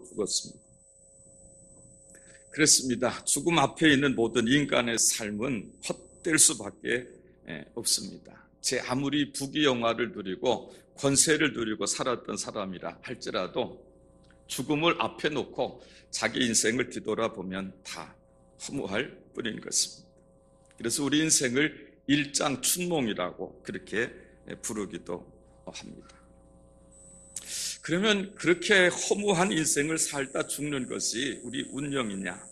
죽었습니다. 그렇습니다. 죽음 앞에 있는 모든 인간의 삶은 헛될 수밖에 없습니다. 제 아무리 부귀영화를 누리고 권세를 누리고 살았던 사람이라 할지라도 죽음을 앞에 놓고 자기 인생을 뒤돌아보면 다 허무할 뿐인 것입니다. 그래서 우리 인생을 일장춘몽이라고 그렇게 부르기도 합니다. 그러면 그렇게 허무한 인생을 살다 죽는 것이 우리 운명이냐?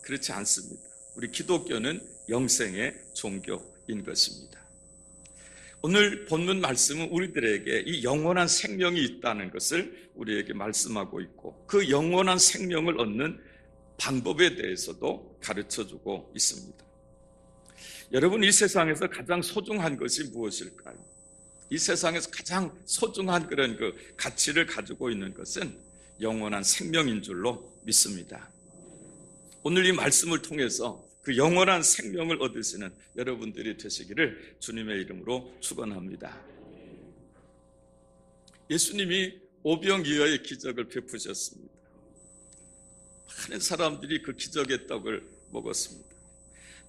그렇지 않습니다. 우리 기독교는 영생의 종교인 것입니다. 오늘 본문 말씀은 우리들에게 이 영원한 생명이 있다는 것을 우리에게 말씀하고 있고 그 영원한 생명을 얻는 방법에 대해서도 가르쳐주고 있습니다. 여러분, 이 세상에서 가장 소중한 것이 무엇일까요? 이 세상에서 가장 소중한 그런 그 가치를 가지고 있는 것은 영원한 생명인 줄로 믿습니다. 오늘 이 말씀을 통해서 그 영원한 생명을 얻으시는 여러분들이 되시기를 주님의 이름으로 축원합니다. 예수님이 오병이어의 기적을 베푸셨습니다. 많은 사람들이 그 기적의 떡을 먹었습니다.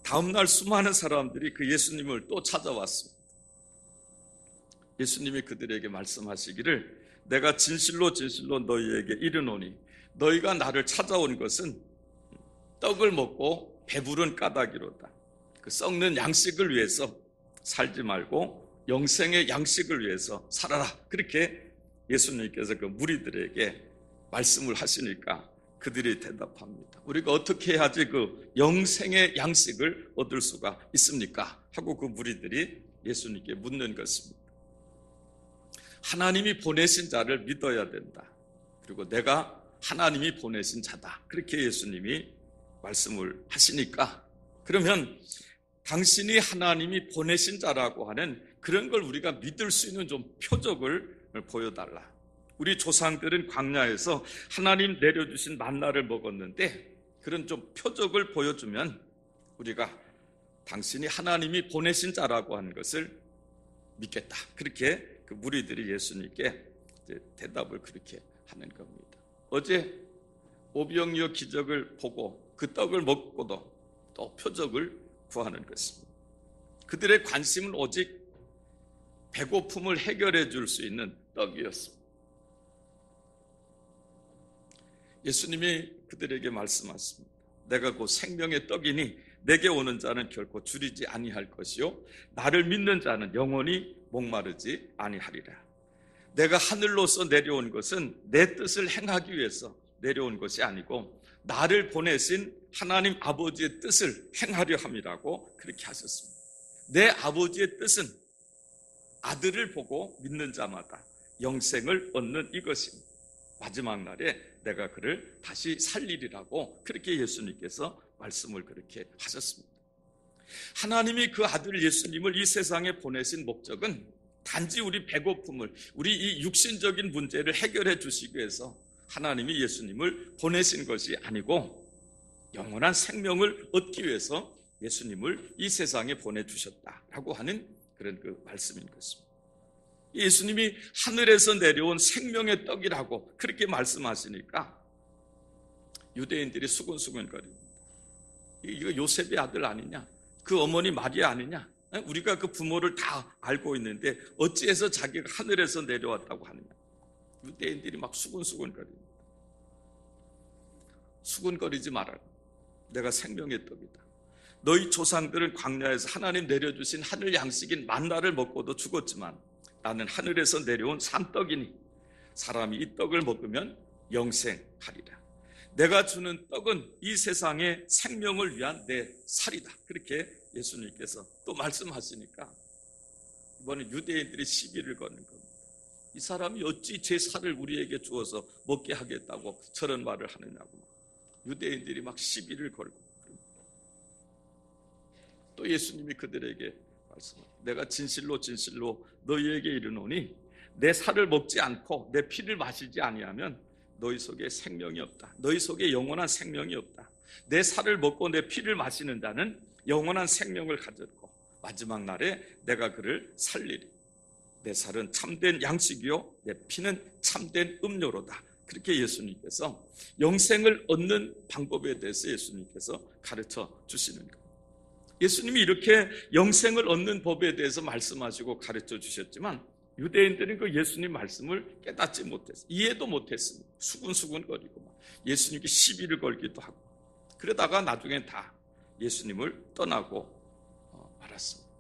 다음날 수많은 사람들이 그 예수님을 또 찾아왔습니다. 예수님이 그들에게 말씀하시기를 내가 진실로 진실로 너희에게 이르노니 너희가 나를 찾아온 것은 떡을 먹고 배부른 까닭이로다. 그 썩는 양식을 위해서 살지 말고 영생의 양식을 위해서 살아라. 그렇게 예수님께서 그 무리들에게 말씀을 하시니까 그들이 대답합니다. 우리가 어떻게 해야지 그 영생의 양식을 얻을 수가 있습니까? 하고 그 무리들이 예수님께 묻는 것입니다. 하나님이 보내신 자를 믿어야 된다. 그리고 내가 하나님이 보내신 자다. 그렇게 예수님이 말씀을 하시니까 그러면 당신이 하나님이 보내신 자라고 하는 그런 걸 우리가 믿을 수 있는 좀 표적을 보여달라. 우리 조상들은 광야에서 하나님 내려주신 만나를 먹었는데 그런 좀 표적을 보여주면 우리가 당신이 하나님이 보내신 자라고 하는 것을 믿겠다. 그렇게 그 무리들이 예수님께 대답을 그렇게 하는 겁니다. 어제 오병이어 기적을 보고 그 떡을 먹고도 또 표적을 구하는 것입니다. 그들의 관심은 오직 배고픔을 해결해 줄 수 있는 떡이었습니다. 예수님이 그들에게 말씀하십니다. 내가 곧 생명의 떡이니 내게 오는 자는 결코 줄이지 아니할 것이요 나를 믿는 자는 영원히 목마르지 아니하리라. 내가 하늘로서 내려온 것은 내 뜻을 행하기 위해서 내려온 것이 아니고 나를 보내신 하나님 아버지의 뜻을 행하려 함이라고 그렇게 하셨습니다. 내 아버지의 뜻은 아들을 보고 믿는 자마다 영생을 얻는 이것입니다. 마지막 날에 내가 그를 다시 살리리라고 그렇게 예수님께서 말씀을 그렇게 하셨습니다. 하나님이 그 아들 예수님을 이 세상에 보내신 목적은 단지 우리 배고픔을, 우리 이 육신적인 문제를 해결해 주시기 위해서 하나님이 예수님을 보내신 것이 아니고 영원한 생명을 얻기 위해서 예수님을 이 세상에 보내주셨다라고 하는 그런 그 말씀인 것입니다. 예수님이 하늘에서 내려온 생명의 떡이라고 그렇게 말씀하시니까 유대인들이 수근수근거립니다. 이거 요셉의 아들 아니냐? 그 어머니 마리아 아니냐? 우리가 그 부모를 다 알고 있는데 어찌해서 자기가 하늘에서 내려왔다고 하느냐? 유대인들이 막 수근수근거립니다. 수근거리지 말아라. 내가 생명의 떡이다. 너희 조상들은 광야에서 하나님 내려주신 하늘 양식인 만나를 먹고도 죽었지만 나는 하늘에서 내려온 산떡이니 사람이 이 떡을 먹으면 영생하리라. 내가 주는 떡은 이 세상의 생명을 위한 내 살이다. 그렇게 예수님께서 또 말씀하시니까 이번에 유대인들이 시비를 거는 겁니다. 이 사람이 어찌 제 살을 우리에게 주어서 먹게 하겠다고 저런 말을 하느냐고 유대인들이 막 시비를 걸고 또 예수님이 그들에게 말씀합니다. 내가 진실로 진실로 너희에게 이르노니 내 살을 먹지 않고 내 피를 마시지 아니하면 너희 속에 생명이 없다. 너희 속에 영원한 생명이 없다. 내 살을 먹고 내 피를 마시는 자는 영원한 생명을 가졌고 마지막 날에 내가 그를 살리리. 내 살은 참된 양식이요 내 피는 참된 음료로다. 그렇게 예수님께서 영생을 얻는 방법에 대해서 예수님께서 가르쳐 주시는 거예요. 예수님이 이렇게 영생을 얻는 법에 대해서 말씀하시고 가르쳐 주셨지만 유대인들은 그 예수님 말씀을 깨닫지 못했어요. 이해도 못했습니다. 수군수군거리고 예수님께 시비를 걸기도 하고 그러다가 나중엔 다 예수님을 떠나고 말았습니다.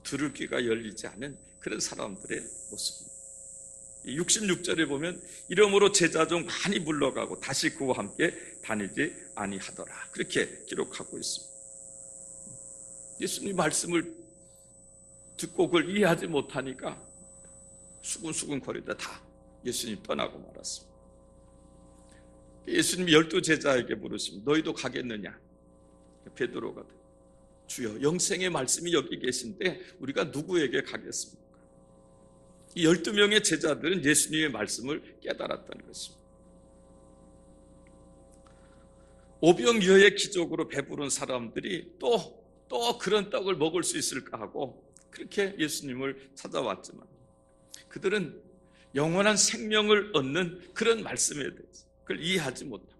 들을 귀가 열리지 않은 그런 사람들의 모습입니다. 66절에 보면 이러므로 제자 중 많이 물러가고 다시 그와 함께 다니지 아니하더라. 그렇게 기록하고 있습니다. 예수님 말씀을 듣고 그걸 이해하지 못하니까 수군수군 거리다 다 예수님 떠나고 말았습니다. 예수님이 12제자에게 물으시면 너희도 가겠느냐? 베드로가 주여 영생의 말씀이 여기 계신데 우리가 누구에게 가겠습니까? 이 12명의 제자들은 예수님의 말씀을 깨달았다는 것입니다. 오병이어의 기적으로 배부른 사람들이 또 그런 떡을 먹을 수 있을까 하고 그렇게 예수님을 찾아왔지만 그들은 영원한 생명을 얻는 그런 말씀에 대해서 그걸 이해하지 못하고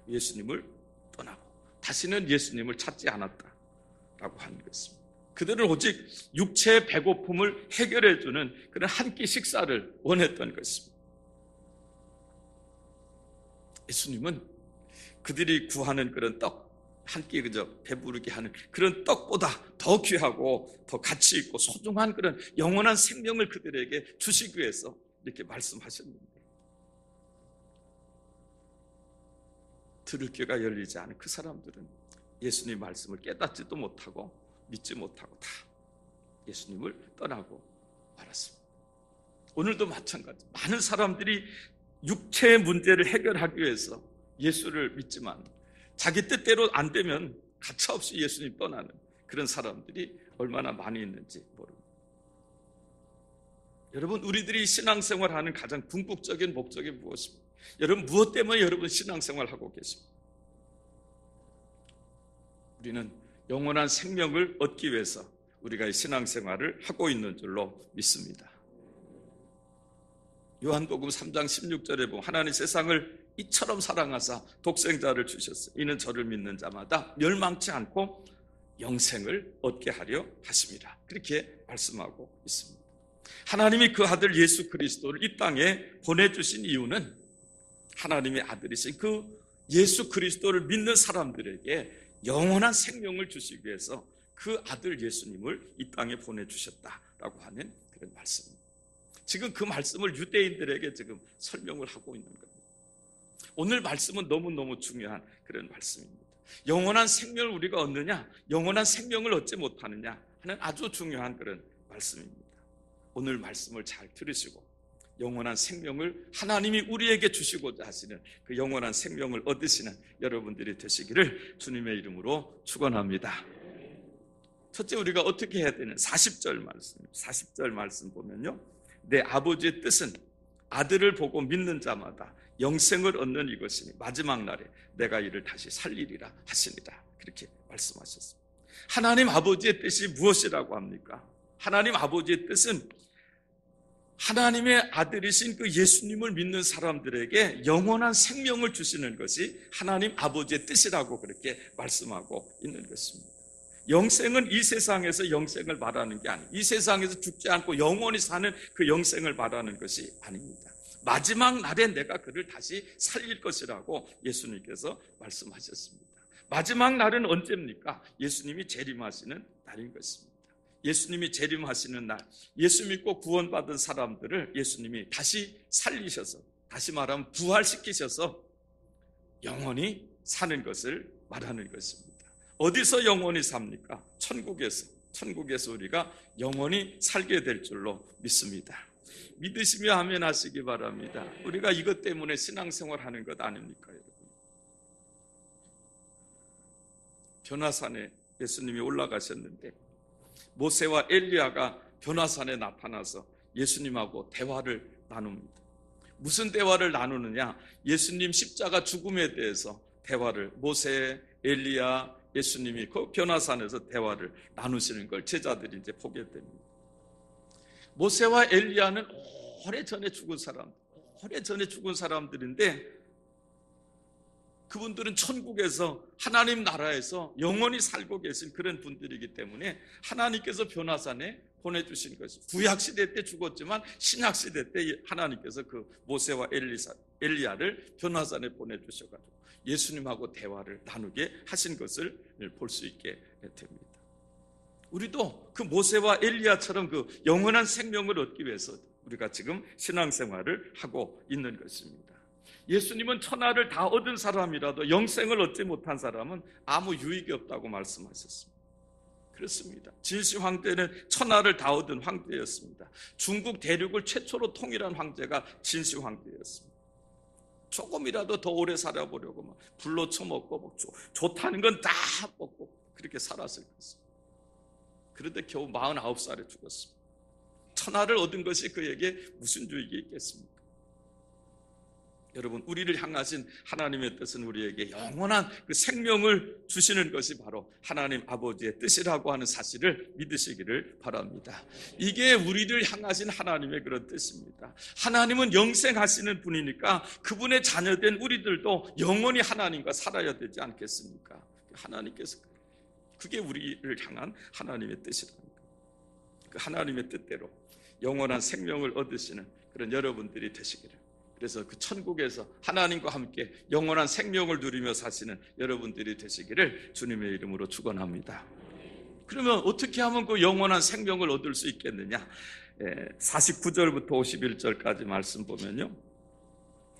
예수님을 떠나고 다시는 예수님을 찾지 않았다라고 하는 것입니다. 그들은 오직 육체의 배고픔을 해결해주는 그런 한 끼 식사를 원했던 것입니다. 예수님은 그들이 구하는 그런 떡 한 끼 그저 배부르게 하는 그런 떡보다 더 귀하고 더 가치 있고 소중한 그런 영원한 생명을 그들에게 주시기 위해서 이렇게 말씀하셨는데 들을 귀가 열리지 않은 그 사람들은 예수님 말씀을 깨닫지도 못하고 믿지 못하고 다 예수님을 떠나고 말았습니다. 오늘도 마찬가지. 많은 사람들이 육체의 문제를 해결하기 위해서 예수를 믿지만 자기 뜻대로 안 되면 가차없이 예수님 떠나는 그런 사람들이 얼마나 많이 있는지 모릅니다. 여러분, 우리들이 신앙생활하는 가장 궁극적인 목적이 무엇입니까? 여러분, 무엇 때문에 여러분 신앙생활하고 계십니까? 우리는 영원한 생명을 얻기 위해서 우리가 이 신앙생활을 하고 있는 줄로 믿습니다. 요한복음 3장 16절에 보면 하나님 세상을 이처럼 사랑하사 독생자를 주셨어요. 이는 저를 믿는 자마다 멸망치 않고 영생을 얻게 하려 하심이라. 그렇게 말씀하고 있습니다. 하나님이 그 아들 예수 그리스도를 이 땅에 보내주신 이유는 하나님의 아들이신 그 예수 그리스도를 믿는 사람들에게 영원한 생명을 주시기 위해서 그 아들 예수님을 이 땅에 보내주셨다라고 하는 그런 말씀입니다. 지금 그 말씀을 유대인들에게 지금 설명을 하고 있는 겁니다. 오늘 말씀은 너무너무 중요한 그런 말씀입니다. 영원한 생명을 우리가 얻느냐, 영원한 생명을 얻지 못하느냐 하는 아주 중요한 그런 말씀입니다. 오늘 말씀을 잘 들으시고 영원한 생명을 하나님이 우리에게 주시고자 하시는 그 영원한 생명을 얻으시는 여러분들이 되시기를 주님의 이름으로 축원합니다. 첫째, 우리가 어떻게 해야 되는 40절 말씀. 40절 말씀 보면요, 내 아버지의 뜻은 아들을 보고 믿는 자마다 영생을 얻는 이것이니 마지막 날에 내가 이를 다시 살리리라 하시니라. 그렇게 말씀하셨습니다. 하나님 아버지의 뜻이 무엇이라고 합니까? 하나님 아버지의 뜻은 하나님의 아들이신 그 예수님을 믿는 사람들에게 영원한 생명을 주시는 것이 하나님 아버지의 뜻이라고 그렇게 말씀하고 있는 것입니다. 영생은 이 세상에서 영생을 말하는 게 아니에요. 이 세상에서 죽지 않고 영원히 사는 그 영생을 말하는 것이 아닙니다. 마지막 날에 내가 그를 다시 살릴 것이라고 예수님께서 말씀하셨습니다. 마지막 날은 언제입니까? 예수님이 재림하시는 날인 것입니다. 예수님이 재림하시는 날, 예수 믿고 구원받은 사람들을 예수님이 다시 살리셔서, 다시 말하면 부활시키셔서 영원히 사는 것을 말하는 것입니다. 어디서 영원히 삽니까? 천국에서 우리가 영원히 살게 될 줄로 믿습니다. 믿으시며 아멘 하시기 바랍니다. 우리가 이것 때문에 신앙생활 하는 것 아닙니까, 여러분? 변화산에 예수님이 올라가셨는데 모세와 엘리야가 변화산에 나타나서 예수님하고 대화를 나눕니다. 무슨 대화를 나누느냐? 예수님 십자가 죽음에 대해서 대화를, 모세, 엘리야, 예수님이 그 변화산에서 대화를 나누시는 걸 제자들이 이제 보게 됩니다. 모세와 엘리야는 오래전에 죽은 사람, 오래전에 죽은 사람들인데 그분들은 천국에서 하나님 나라에서 영원히 살고 계신 그런 분들이기 때문에 하나님께서 변화산에 보내주신 것이, 구약시대 때 죽었지만 신약시대 때 하나님께서 그 모세와 엘리야를 변화산에 보내주셔가지고 예수님하고 대화를 나누게 하신 것을 볼 수 있게 됩니다. 우리도 그 모세와 엘리야처럼 그 영원한 생명을 얻기 위해서 우리가 지금 신앙생활을 하고 있는 것입니다. 예수님은 천하를 다 얻은 사람이라도 영생을 얻지 못한 사람은 아무 유익이 없다고 말씀하셨습니다. 그렇습니다. 진시 황제는 천하를 다 얻은 황제였습니다. 중국 대륙을 최초로 통일한 황제가 진시 황제였습니다. 조금이라도 더 오래 살아보려고 막 불로 쳐먹고 막 좋다는 건 다 먹고 그렇게 살았을 것입니다. 그런데 겨우 49살에 죽었습니다. 천하를 얻은 것이 그에게 무슨 유익이 있겠습니까? 여러분, 우리를 향하신 하나님의 뜻은 우리에게 영원한 그 생명을 주시는 것이 바로 하나님 아버지의 뜻이라고 하는 사실을 믿으시기를 바랍니다. 이게 우리를 향하신 하나님의 그런 뜻입니다. 하나님은 영생하시는 분이니까 그분의 자녀된 우리들도 영원히 하나님과 살아야 되지 않겠습니까? 하나님께서 그게 우리를 향한 하나님의 뜻이랍니다. 그 하나님의 뜻대로 영원한 생명을 얻으시는 그런 여러분들이 되시기를, 그래서 그 천국에서 하나님과 함께 영원한 생명을 누리며 사시는 여러분들이 되시기를 주님의 이름으로 축원합니다. 그러면 어떻게 하면 그 영원한 생명을 얻을 수 있겠느냐? 49절부터 51절까지 말씀 보면요,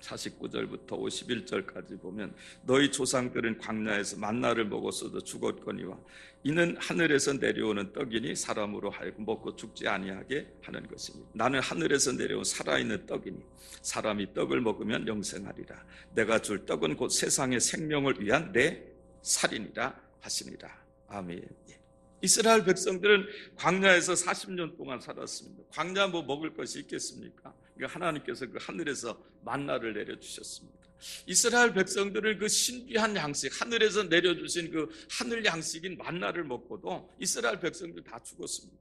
49절부터 51절까지 보면 너희 조상들은 광야에서 만나를 먹었어도 죽었거니와 이는 하늘에서 내려오는 떡이니 사람으로 하여금 먹고 죽지 아니하게 하는 것이니 나는 하늘에서 내려온 살아있는 떡이니 사람이 떡을 먹으면 영생하리라. 내가 줄 떡은 곧 세상의 생명을 위한 내 살이니라 하시니라. 아멘. 이스라엘 백성들은 광야에서 40년 동안 살았습니다. 광야 뭐 먹을 것이 있겠습니까? 하나님께서 그 하늘에서 만나를 내려주셨습니다. 이스라엘 백성들은 그 신비한 양식, 하늘에서 내려주신 그 하늘 양식인 만나를 먹고도 이스라엘 백성들 다 죽었습니다.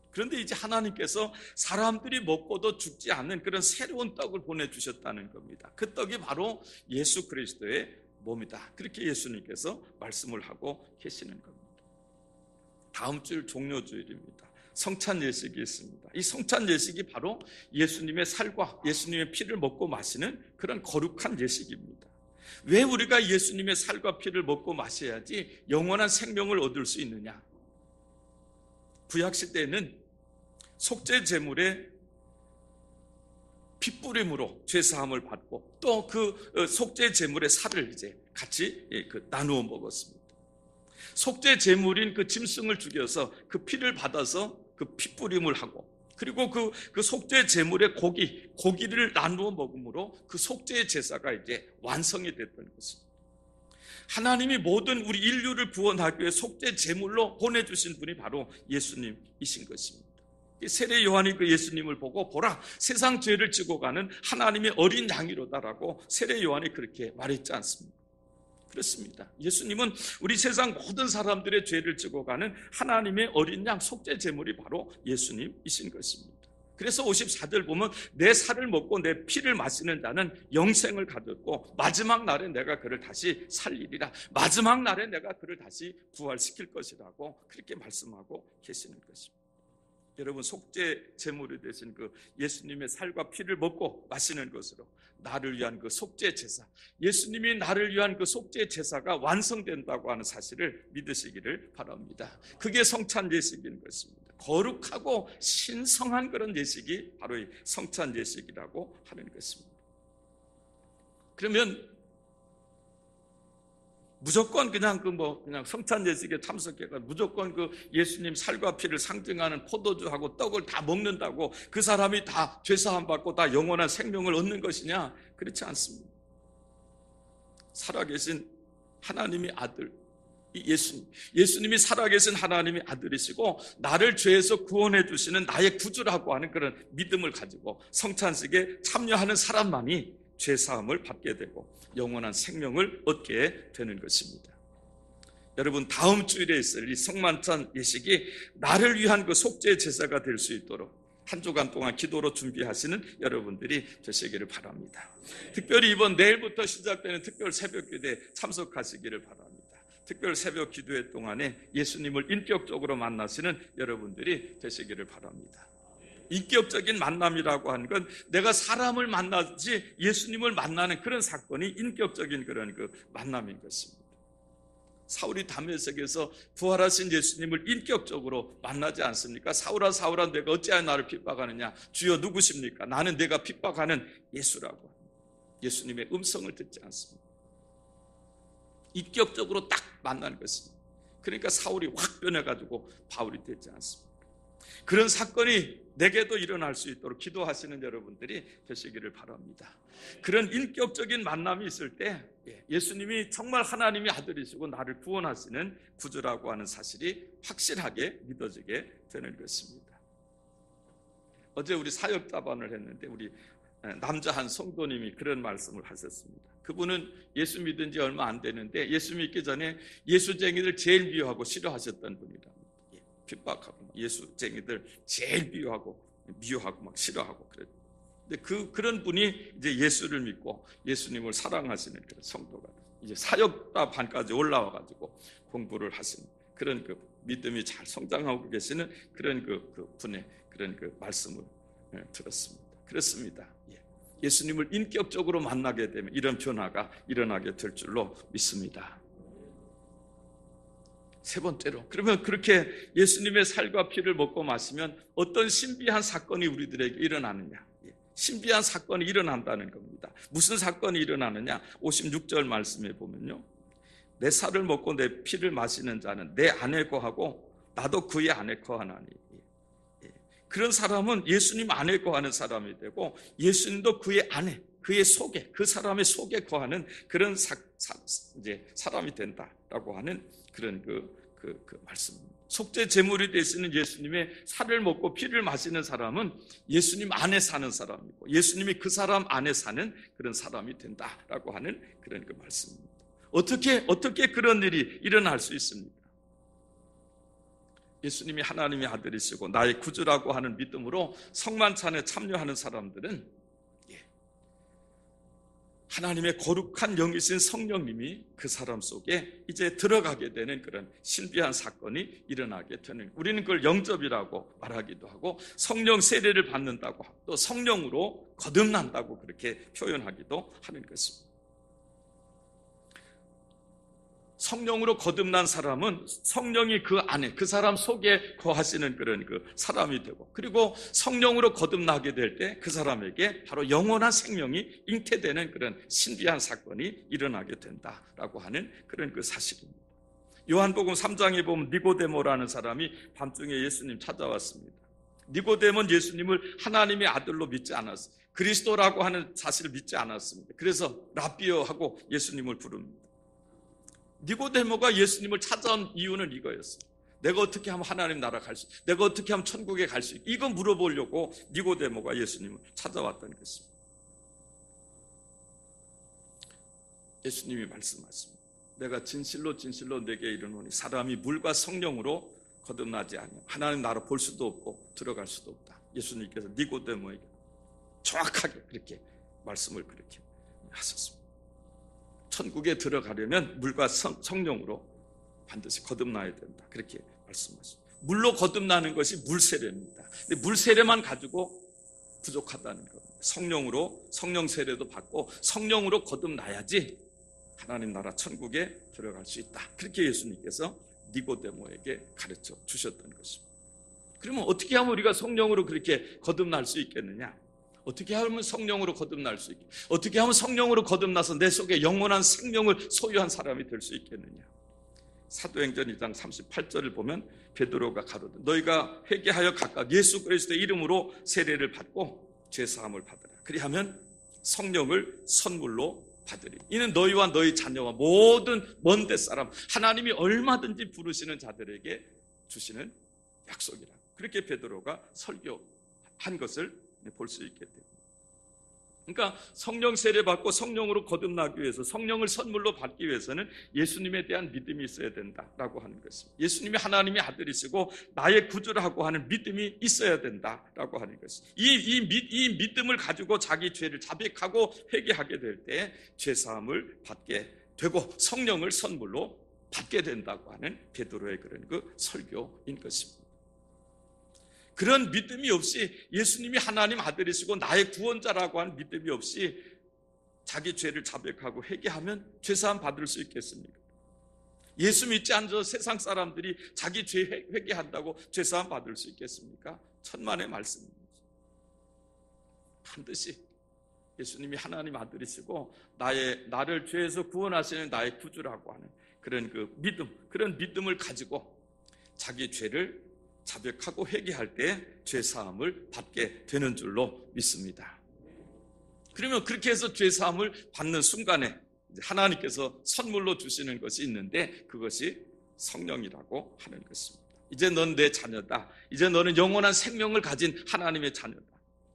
그런데 이제 하나님께서 사람들이 먹고도 죽지 않는 그런 새로운 떡을 보내주셨다는 겁니다. 그 떡이 바로 예수 그리스도의 몸이다. 그렇게 예수님께서 말씀을 하고 계시는 겁니다. 다음 주일 종료주일입니다. 성찬 예식이 있습니다. 이 성찬 예식이 바로 예수님의 살과 예수님의 피를 먹고 마시는 그런 거룩한 예식입니다. 왜 우리가 예수님의 살과 피를 먹고 마셔야지 영원한 생명을 얻을 수 있느냐? 구약시대에는 속죄 제물에 핏부림으로 죄사함을 받고 또 그 속죄 제물의 살을 이제 같이 나누어 먹었습니다. 속죄 제물인 그 짐승을 죽여서 그 피를 받아서 그 핏부림을 하고, 그리고 그 속죄 제물의 고기를 나누어 먹음으로 그 속죄 제사가 이제 완성이 됐던 것입니다. 하나님이 모든 우리 인류를 구원하기 위해 속죄 제물로 보내주신 분이 바로 예수님이신 것입니다. 세례 요한이 그 예수님을 보고 보라, 세상 죄를 지고 가는 하나님의 어린 양이로다라고 세례 요한이 그렇게 말했지 않습니까? 그렇습니다. 예수님은 우리 세상 모든 사람들의 죄를 지고 가는 하나님의 어린 양 속죄 제물이 바로 예수님이신 것입니다. 그래서 54절 보면 내 살을 먹고 내 피를 마시는 자는 영생을 가졌고 마지막 날에 내가 그를 다시 살리리라. 마지막 날에 내가 그를 다시 부활시킬 것이라고 그렇게 말씀하고 계시는 것입니다. 여러분, 속죄 제물이 되신 그 예수님의 살과 피를 먹고 마시는 것으로 나를 위한 그 속죄 제사, 예수님이 나를 위한 그 속죄 제사가 완성된다고 하는 사실을 믿으시기를 바랍니다. 그게 성찬 예식인 것입니다. 거룩하고 신성한 그런 예식이 바로 이 성찬 예식이라고 하는 것입니다. 그러면 무조건 그냥 성찬 예식에 참석해가 무조건 그 예수님 살과 피를 상징하는 포도주하고 떡을 다 먹는다고 그 사람이 다 죄사함 받고 다 영원한 생명을 얻는 것이냐? 그렇지 않습니다. 살아계신 하나님의 아들 예수님이 살아계신 하나님의 아들이시고 나를 죄에서 구원해 주시는 나의 구주라고 하는 그런 믿음을 가지고 성찬식에 참여하는 사람만이 죄사함을 받게 되고 영원한 생명을 얻게 되는 것입니다. 여러분, 다음 주일에 있을 이 성만찬 예식이 나를 위한 그 속죄 제사가 될 수 있도록 한 주간 동안 기도로 준비하시는 여러분들이 되시기를 바랍니다. 특별히 이번 내일부터 시작되는 특별 새벽 기도에 참석하시기를 바랍니다. 특별 새벽 기도회 동안에 예수님을 인격적으로 만나시는 여러분들이 되시기를 바랍니다. 인격적인 만남이라고 하는 건 내가 사람을 만나지 예수님을 만나는 그런 사건이 인격적인 그런 그 만남인 것입니다. 사울이 다메섹에서 부활하신 예수님을 인격적으로 만나지 않습니까? 사울아 사울아 내가 어찌하여 나를 핍박하느냐? 주여 누구십니까? 나는 내가 핍박하는 예수라고 합니다. 예수님의 음성을 듣지 않습니다. 인격적으로 딱 만나는 것입니다. 그러니까 사울이 확 변해가지고 바울이 되지 않습니다. 그런 사건이 내게도 일어날 수 있도록 기도하시는 여러분들이 되시기를 바랍니다. 그런 인격적인 만남이 있을 때 예수님이 정말 하나님의 아들이시고 나를 구원하시는 구주라고 하는 사실이 확실하게 믿어지게 되는 것입니다. 어제 우리 사역자반을 했는데 우리 남자 한 성도님이 그런 말씀을 하셨습니다. 그분은 예수 믿은 지 얼마 안 되는데 예수 믿기 전에 예수쟁이들 제일 미워하고 싫어하셨던 분이랍니다. 핍박하고 예수쟁이들 제일 미워하고 막 싫어하고 그랬. 근데 그런 분이 이제 예수를 믿고 예수님을 사랑하시는 그런 성도가 이제 사역자 반까지 올라와 가지고 공부를 하시는 그런 그 믿음이 잘 성장하고 계시는 그런 그 분의 그런 그 말씀을 들었습니다. 그렇습니다. 예수님을 인격적으로 만나게 되면 이런 변화가 일어나게 될 줄로 믿습니다. 세 번째로, 그러면 그렇게 예수님의 살과 피를 먹고 마시면 어떤 신비한 사건이 우리들에게 일어나느냐? 신비한 사건이 일어난다는 겁니다. 무슨 사건이 일어나느냐? 56절 말씀에 보면요, 내 살을 먹고 내 피를 마시는 자는 내 안에 거하고 나도 그의 안에 거하나니. 그런 사람은 예수님 안에 거하는 사람이 되고 예수님도 그의 안에, 그의 속에, 그 사람의 속에 거하는 그런 이제 사람이 된다라고 하는 그런 그 말씀입니다. 속죄 제물이 되시는 예수님의 살을 먹고 피를 마시는 사람은 예수님 안에 사는 사람이고 예수님이 그 사람 안에 사는 그런 사람이 된다라고 하는 그런 그 말씀입니다. 어떻게 그런 일이 일어날 수 있습니까? 예수님이 하나님의 아들이시고 나의 구주라고 하는 믿음으로 성만찬에 참여하는 사람들은 하나님의 거룩한 영이신 성령님이 그 사람 속에 이제 들어가게 되는 그런 신비한 사건이 일어나게 되는, 우리는 그걸 영접이라고 말하기도 하고 성령 세례를 받는다고 하고 또 성령으로 거듭난다고 그렇게 표현하기도 하는 것입니다. 성령으로 거듭난 사람은 성령이 그 안에, 그 사람 속에 거하시는 그런 그 사람이 되고, 그리고 성령으로 거듭나게 될 때 그 사람에게 바로 영원한 생명이 잉태되는 그런 신비한 사건이 일어나게 된다라고 하는 그런 그 사실입니다. 요한복음 3장에 보면 니고데모라는 사람이 밤중에 예수님 찾아왔습니다. 니고데모는 예수님을 하나님의 아들로 믿지 않았어요. 그리스도라고 하는 사실을 믿지 않았습니다. 그래서 라비어 하고 예수님을 부릅니다. 니고데모가 예수님을 찾아온 이유는 이거였어요. 내가 어떻게 하면 하나님 나라 갈 수, 내가 어떻게 하면 천국에 갈 수, 이거 물어보려고 니고데모가 예수님을 찾아왔던 것입니다. 예수님이 말씀하십니다. 내가 진실로 진실로 내게 이르노니 사람이 물과 성령으로 거듭나지 않으면 하나님 나라 볼 수도 없고 들어갈 수도 없다. 예수님께서 니고데모에게 정확하게 그렇게 말씀을 그렇게 하셨습니다. 천국에 들어가려면 물과 성령으로 반드시 거듭나야 된다. 그렇게 말씀하십니다. 물로 거듭나는 것이 물세례입니다. 근데 물세례만 가지고 부족하다는 겁니다. 성령으로, 성령 세례도 받고 성령으로 거듭나야지 하나님 나라 천국에 들어갈 수 있다. 그렇게 예수님께서 니고데모에게 가르쳐 주셨던 것입니다. 그러면 어떻게 하면 우리가 성령으로 그렇게 거듭날 수 있겠느냐? 어떻게 하면 성령으로 거듭날 수 있겠느냐? 어떻게 하면 성령으로 거듭나서 내 속에 영원한 생명을 소유한 사람이 될 수 있겠느냐? 사도행전 2장 38절을 보면 베드로가 가로되 너희가 회개하여 각각 예수 그리스도의 이름으로 세례를 받고 죄사함을 받으라. 그리하면 성령을 선물로 받으리. 이는 너희와 너희 자녀와 모든 먼 데 사람 하나님이 얼마든지 부르시는 자들에게 주시는 약속이라. 그렇게 베드로가 설교한 것을 볼 수 있게 됩니다. 그러니까 성령 세례 받고 성령으로 거듭나기 위해서, 성령을 선물로 받기 위해서는 예수님에 대한 믿음이 있어야 된다라고 하는 것입니다. 예수님이 하나님의 아들이시고 나의 구주라고 하는 믿음이 있어야 된다라고 하는 것입니다. 이 믿음을 가지고 자기 죄를 자백하고 회개하게 될 때 죄사함을 받게 되고 성령을 선물로 받게 된다고 하는 베드로의 그런 그 설교인 것입니다. 그런 믿음이 없이, 예수님이 하나님 아들이시고 나의 구원자라고 하는 믿음이 없이 자기 죄를 자백하고 회개하면 죄사함 받을 수 있겠습니까? 예수 믿지 않은 세상 사람들이 자기 죄 회개한다고 죄사함 받을 수 있겠습니까? 천만의 말씀입니다. 반드시 예수님이 하나님 아들이시고 나를 죄에서 구원하시는 나의 구주라고 하는 그런 그 믿음, 그런 믿음을 가지고 자기 죄를 자백하고 회개할 때 죄사함을 받게 되는 줄로 믿습니다. 그러면 그렇게 해서 죄사함을 받는 순간에 하나님께서 선물로 주시는 것이 있는데 그것이 성령이라고 하는 것입니다. 이제 넌 내 자녀다. 이제 너는 영원한 생명을 가진 하나님의 자녀다.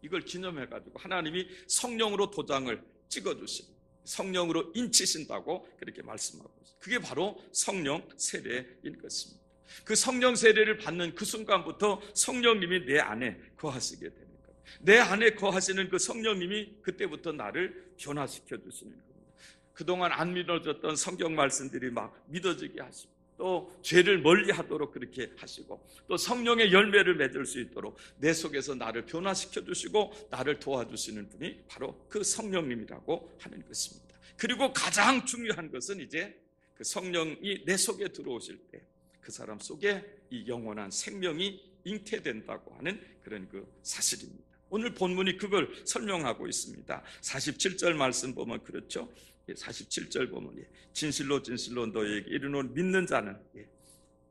이걸 기념해가지고 하나님이 성령으로 도장을 찍어주신, 성령으로 인치신다고 그렇게 말씀하고 있습니다. 그게 바로 성령 세례인 것입니다. 그 성령 세례를 받는 그 순간부터 성령님이 내 안에 거하시게 되는 거예요. 내 안에 거하시는 그 성령님이 그때부터 나를 변화시켜 주시는 겁니다. 그동안 안 믿어졌던 성경 말씀들이 막 믿어지게 하시고, 또 죄를 멀리하도록 그렇게 하시고, 또 성령의 열매를 맺을 수 있도록 내 속에서 나를 변화시켜 주시고 나를 도와주시는 분이 바로 그 성령님이라고 하는 것입니다. 그리고 가장 중요한 것은 이제 그 성령이 내 속에 들어오실 때 그 사람 속에 이 영원한 생명이 잉태된다고 하는 그런 그 사실입니다. 오늘 본문이 그걸 설명하고 있습니다. 47절 말씀 보면 그렇죠. 47절 보면 진실로 진실로 너희에게 이르노니 믿는 자는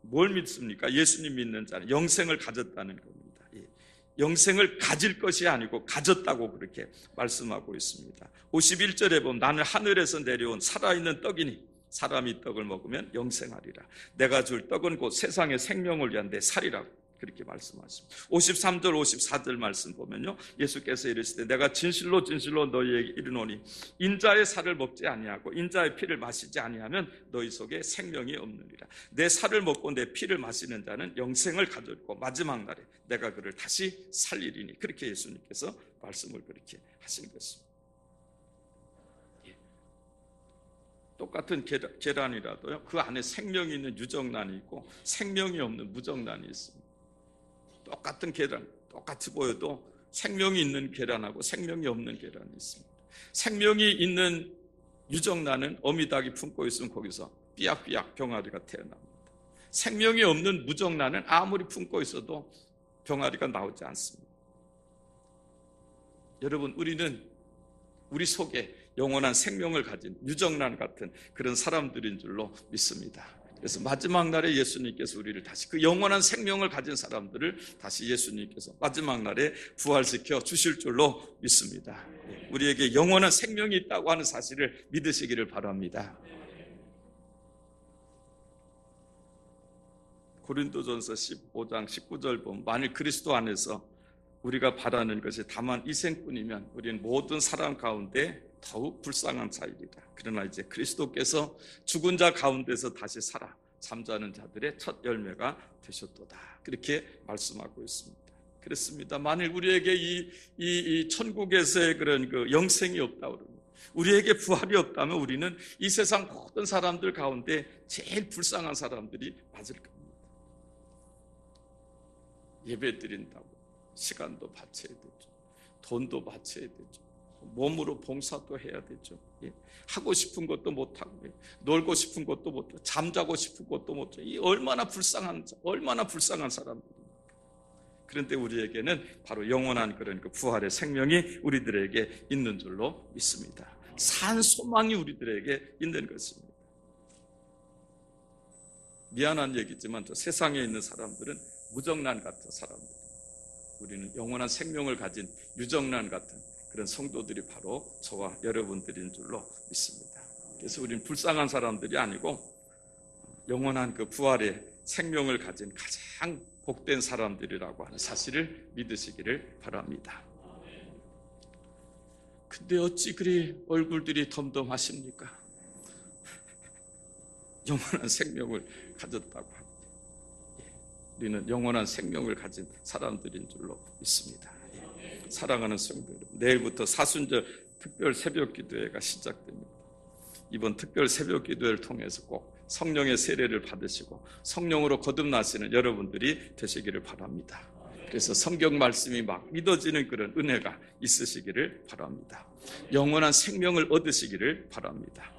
뭘 믿습니까? 예수님 믿는 자는 영생을 가졌다는 겁니다. 영생을 가질 것이 아니고 가졌다고 그렇게 말씀하고 있습니다. 51절에 보면 나는 하늘에서 내려온 살아있는 떡이니 사람이 떡을 먹으면 영생하리라. 내가 줄 떡은 곧 세상의 생명을 위한 내 살이라고 그렇게 말씀하십니다. 53절 54절 말씀 보면요, 예수께서 이르시되 내가 진실로 진실로 너희에게 이르노니 인자의 살을 먹지 아니하고 인자의 피를 마시지 아니하면 너희 속에 생명이 없느니라. 내 살을 먹고 내 피를 마시는 자는 영생을 가졌고 마지막 날에 내가 그를 다시 살리리니, 그렇게 예수님께서 말씀을 그렇게 하신 것입니다. 똑같은 계란이라도요, 그 안에 생명이 있는 유정란이 있고 생명이 없는 무정란이 있습니다. 똑같은 계란, 똑같이 보여도 생명이 있는 계란하고 생명이 없는 계란이 있습니다. 생명이 있는 유정란은 어미닭이 품고 있으면 거기서 삐약삐약 병아리가 태어납니다. 생명이 없는 무정란은 아무리 품고 있어도 병아리가 나오지 않습니다. 여러분, 우리는 우리 속에 영원한 생명을 가진 유정란 같은 그런 사람들인 줄로 믿습니다. 그래서 마지막 날에 예수님께서 우리를 다시 그 영원한 생명을 가진 사람들을 다시 예수님께서 마지막 날에 부활시켜 주실 줄로 믿습니다. 우리에게 영원한 생명이 있다고 하는 사실을 믿으시기를 바랍니다. 고린도전서 15장 19절 보면 만일 그리스도 안에서 우리가 바라는 것이 다만 이생뿐이면 우리는 모든 사람 가운데 더욱 불쌍한 자이리라. 그러나 이제 그리스도께서 죽은 자 가운데서 다시 살아 잠자는 자들의 첫 열매가 되셨도다. 그렇게 말씀하고 있습니다. 그렇습니다. 만일 우리에게 이 천국에서의 그런 그 영생이 없다 그러면, 우리에게 부활이 없다면 우리는 이 세상 모든 사람들 가운데 제일 불쌍한 사람들이 맞을 겁니다. 예배 드린다고 시간도 바쳐야 되죠. 돈도 바쳐야 되죠. 몸으로 봉사도 해야 되죠. 하고 싶은 것도 못하고, 놀고 싶은 것도 못하고, 잠자고 싶은 것도 못하고, 이 얼마나 불쌍한 사람들입니까? 그런데 우리에게는 바로 영원한 그런 그 부활의 생명이 우리들에게 있는 줄로 믿습니다. 산 소망이 우리들에게 있는 것입니다. 미안한 얘기지만 저 세상에 있는 사람들은 무정란 같은 사람들, 우리는 영원한 생명을 가진 유정란 같은 그런 성도들이 바로 저와 여러분들인 줄로 믿습니다. 그래서 우리는 불쌍한 사람들이 아니고 영원한 그 부활의 생명을 가진 가장 복된 사람들이라고 하는 사실을 믿으시기를 바랍니다. 근데 어찌 그리 얼굴들이 덤덤하십니까? 영원한 생명을 가졌다고 합니다. 우리는 영원한 생명을 가진 사람들인 줄로 믿습니다. 사랑하는 성도 여러분, 내일부터 사순절 특별 새벽 기도회가 시작됩니다. 이번 특별 새벽 기도회를 통해서 꼭 성령의 세례를 받으시고 성령으로 거듭나시는 여러분들이 되시기를 바랍니다. 그래서 성경 말씀이 막 믿어지는 그런 은혜가 있으시기를 바랍니다. 영원한 생명을 얻으시기를 바랍니다.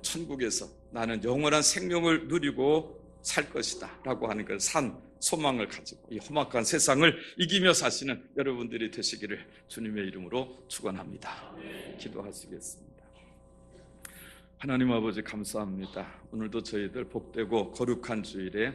천국에서 나는 영원한 생명을 누리고 살 것이다 라고 하는 그 산 소망을 가지고 이 험악한 세상을 이기며 사시는 여러분들이 되시기를 주님의 이름으로 축원합니다. 기도하시겠습니다. 하나님 아버지 감사합니다. 오늘도 저희들 복되고 거룩한 주일에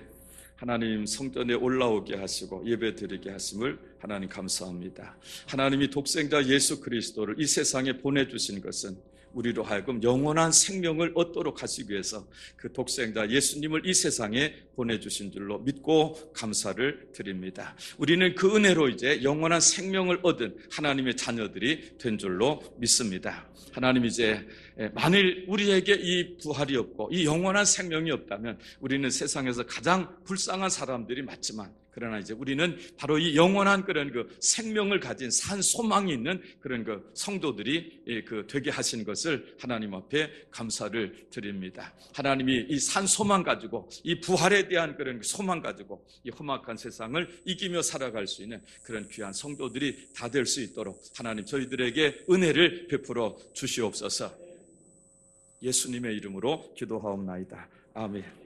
하나님 성전에 올라오게 하시고 예배 드리게 하심을 하나님 감사합니다. 하나님이 독생자 예수 그리스도를 이 세상에 보내주신 것은 우리로 하여금 영원한 생명을 얻도록 하시기 위해서 그 독생자 예수님을 이 세상에 보내주신 줄로 믿고 감사를 드립니다. 우리는 그 은혜로 이제 영원한 생명을 얻은 하나님의 자녀들이 된 줄로 믿습니다. 하나님 이제 만일 우리에게 이 부활이 없고 이 영원한 생명이 없다면 우리는 세상에서 가장 불쌍한 사람들이 맞지만 그러나 이제 우리는 바로 이 영원한 그런 그 생명을 가진 산 소망이 있는 그런 그 성도들이 되게 하신 것을 하나님 앞에 감사를 드립니다. 하나님이 이 산 소망 가지고 이 부활에 대한 그런 소망 가지고 이 험악한 세상을 이기며 살아갈 수 있는 그런 귀한 성도들이 다 될 수 있도록 하나님 저희들에게 은혜를 베풀어 주시옵소서. 예수님의 이름으로 기도하옵나이다. 아멘.